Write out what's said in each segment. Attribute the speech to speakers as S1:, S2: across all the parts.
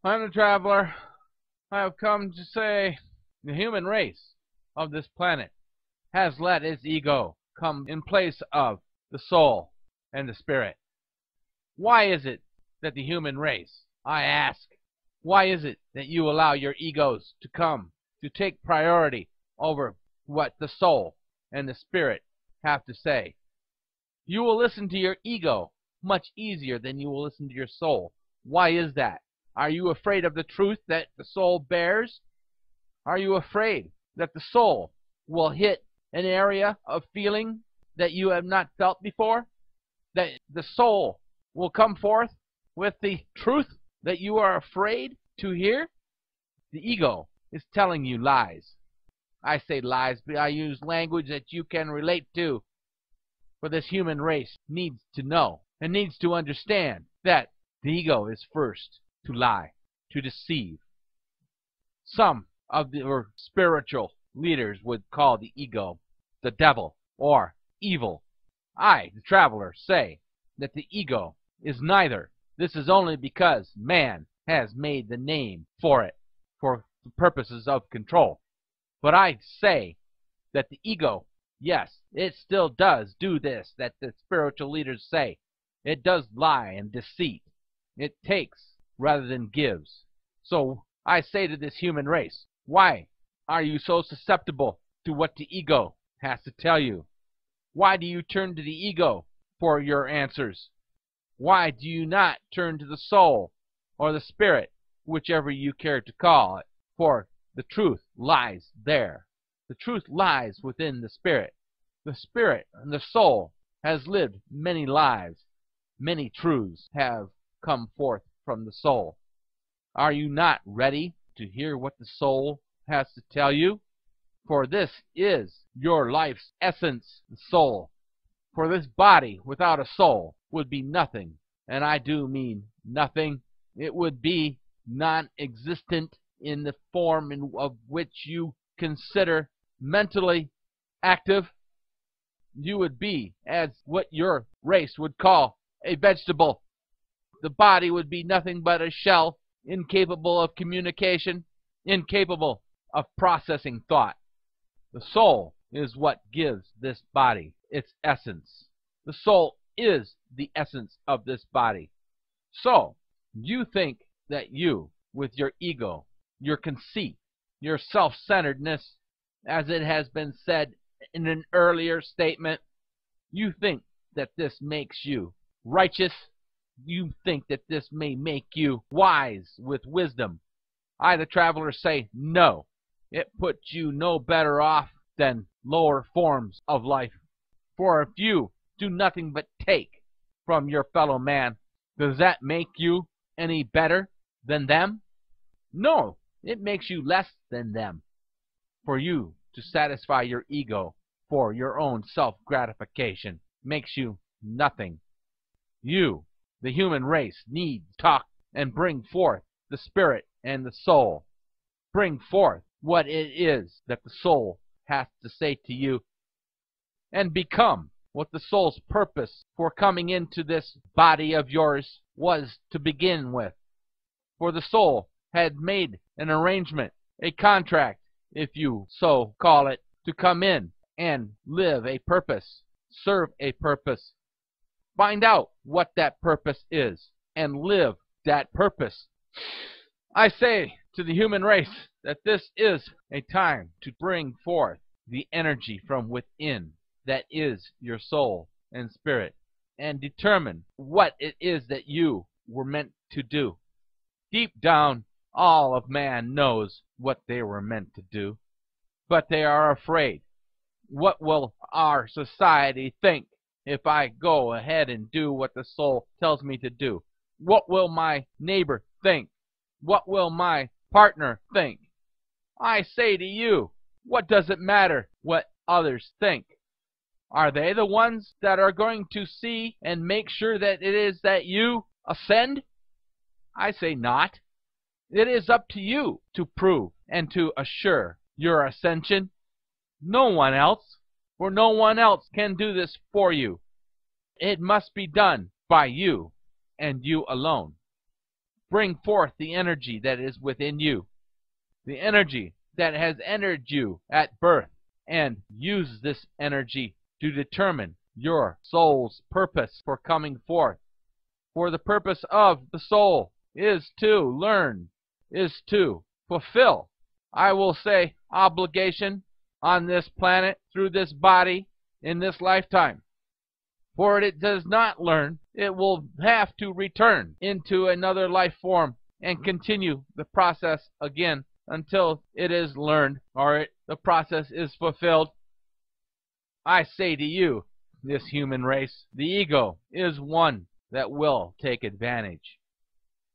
S1: I'm the traveler. I have come to say the human race of this planet has let its ego come in place of the soul and the spirit. Why is it that the human race, I ask, why is it that you allow your egos to come to take priority over what the soul and the spirit have to say? You will listen to your ego much easier than you will listen to your soul. Why is that? Are you afraid of the truth that the soul bears? Are you afraid that the soul will hit an area of feeling that you have not felt before? That the soul will come forth with the truth that you are afraid to hear? The ego is telling you lies. I say lies, but I use language that you can relate to. For this human race needs to know and needs to understand that the ego is first to lie, to deceive. Some of the spiritual leaders would call the ego the devil or evil. I, the traveler, say that the ego is neither. This is only because man has made the name for it for purposes of control. But I say that the ego, yes, it still does do this that the spiritual leaders say. It does lie and deceit. It takes rather than gives. So I say to this human race, why are you so susceptible to what the ego has to tell you? Why do you turn to the ego for your answers? Why do you not turn to the soul or the spirit, whichever you care to call it? For the truth lies there. The truth lies within the spirit. The spirit and the soul has lived many lives. Many truths have come forth from the soul. Are you not ready to hear what the soul has to tell you? For this is your life's essence, the soul. For this body without a soul would be nothing, and I do mean nothing. It would be non-existent in the form of which you consider mentally active. You would be as what your race would call a vegetable. The body would be nothing but a shell, incapable of communication, incapable of processing thought. The soul is what gives this body its essence. The soul is the essence of this body. So, you think that you, with your ego, your conceit, your self-centeredness, as it has been said in an earlier statement, you think that this makes you righteous. You think that this may make you wise with wisdom. I, the traveler, say no. It puts you no better off than lower forms of life. For if you do nothing but take from your fellow man, does that make you any better than them? No, it makes you less than them. For you to satisfy your ego for your own self-gratification makes you nothing. You, the human race, needs to talk and bring forth the spirit and the soul. Bring forth what it is that the soul has to say to you, and become what the soul's purpose for coming into this body of yours was to begin with. For the soul had made an arrangement, a contract, if you so call it, to come in and live a purpose, serve a purpose. Find out what that purpose is and live that purpose. I say to the human race that this is a time to bring forth the energy from within that is your soul and spirit, and determine what it is that you were meant to do. Deep down, all of man knows what they were meant to do, but they are afraid. What will our society think if I go ahead and do what the soul tells me to do? What will my neighbor think? What will my partner think? I say to you, what does it matter what others think? Are they the ones that are going to see and make sure that it is that you ascend? I say not. It is up to you to prove and to assure your ascension. No one else, for no one else can do this for you. It must be done by you and you alone. bring forth the energy that is within you, the energy that has entered you at birth, and use this energy to determine your soul's purpose for coming forth. For the purpose of the soul is to learn, is to fulfill, I will say, obligation on this planet through this body in this lifetime. For it does not learn, it will have to return into another life form and continue the process again until it is learned or the process is fulfilled. I say to you, this human race, the ego is one that will take advantage.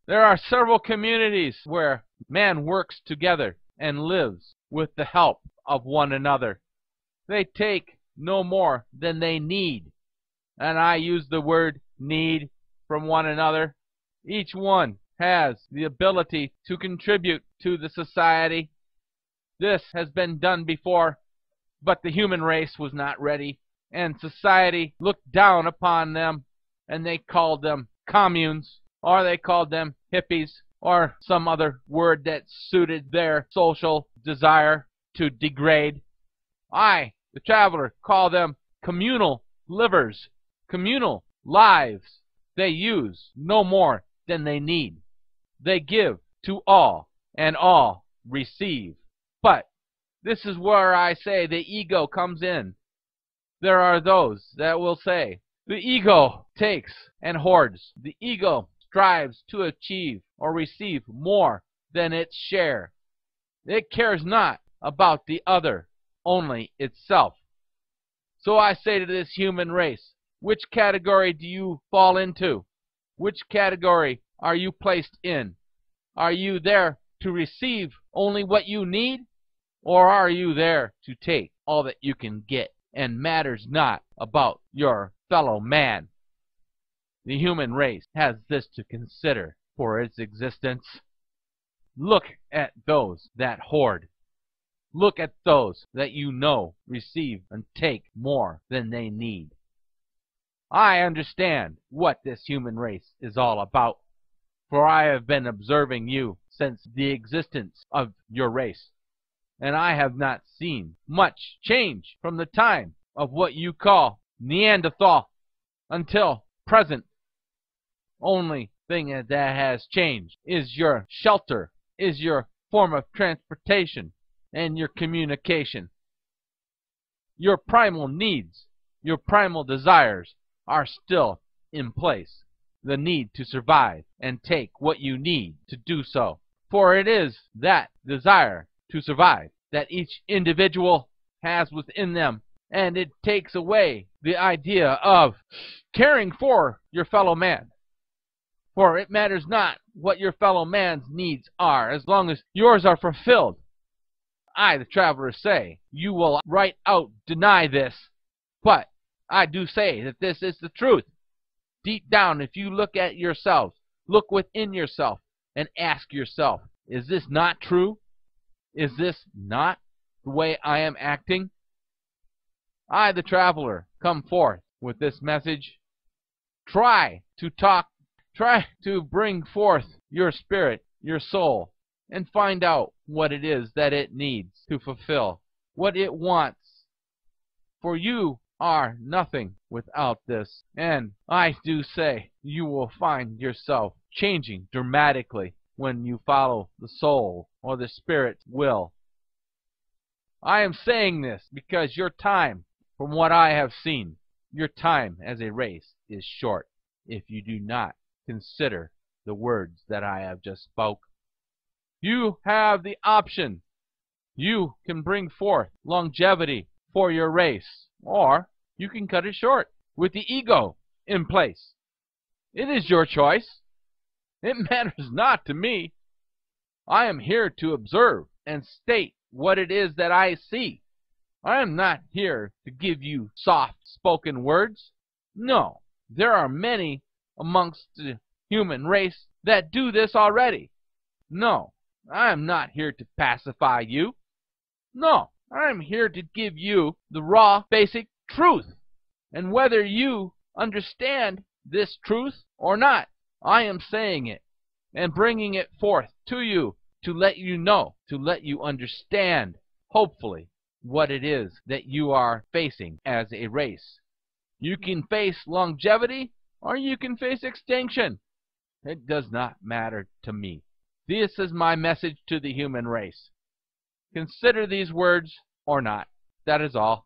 S1: There are several communities where man works together and lives with the help of one another. They take no more than they need. And I use the word need from one another. Each one has the ability to contribute to the society. This has been done before, but the human race was not ready, and society looked down upon them, and they called them communes, or they called them hippies, or some other word that suited their social desire to degrade. I, the traveler, call them communal livers, communal lives. They use no more than they need. They give to all, and all receive. But this is where I say the ego comes in. There are those that will say the ego takes and hoards. The ego strives to achieve or receive more than its share. It cares not about the other, only itself. So I say to this human race, which category do you fall into? Which category are you placed in? Are you there to receive only what you need? Or are you there to take all that you can get and matters not about your fellow man? The human race has this to consider for its existence. Look at those that hoard. Look at those that you know receive and take more than they need. I understand what this human race is all about, for I have been observing you since the existence of your race, and I have not seen much change from the time of what you call Neanderthal until present. Only thing that has changed is your shelter, is your form of transportation, and your communication. Your primal needs, your primal desires are still in place. The need to survive and take what you need to do so. For it is that desire to survive that each individual has within them, and it takes away the idea of caring for your fellow man. For it matters not what your fellow man's needs are, as long as yours are fulfilled. I, the traveler, say, you will right out deny this, but I do say that this is the truth. Deep down, if you look at yourself, look within yourself, and ask yourself, is this not true? Is this not the way I am acting? I, the traveler, come forth with this message. Try to bring forth your spirit, your soul, and find out what it is that it needs to fulfill, what it wants. For you are nothing without this, and I do say you will find yourself changing dramatically when you follow the soul or the spirit's will. I am saying this because your time, from what I have seen, your time as a race is short if you do not consider the words that I have just spoke. You have the option. You can bring forth longevity for your race, or you can cut it short with the ego in place. It is your choice. It matters not to me. I am here to observe and state what it is that I see. I am not here to give you soft-spoken words. No, there are many amongst the human race that do this already. No, I am not here to pacify you. No, I am here to give you the raw, basic truth. And whether you understand this truth or not, I am saying it. and bringing it forth to you to let you know, to let you understand, hopefully, what it is that you are facing as a race. You can face longevity or you can face extinction. It does not matter to me. This is my message to the human race. Consider these words or not. That is all.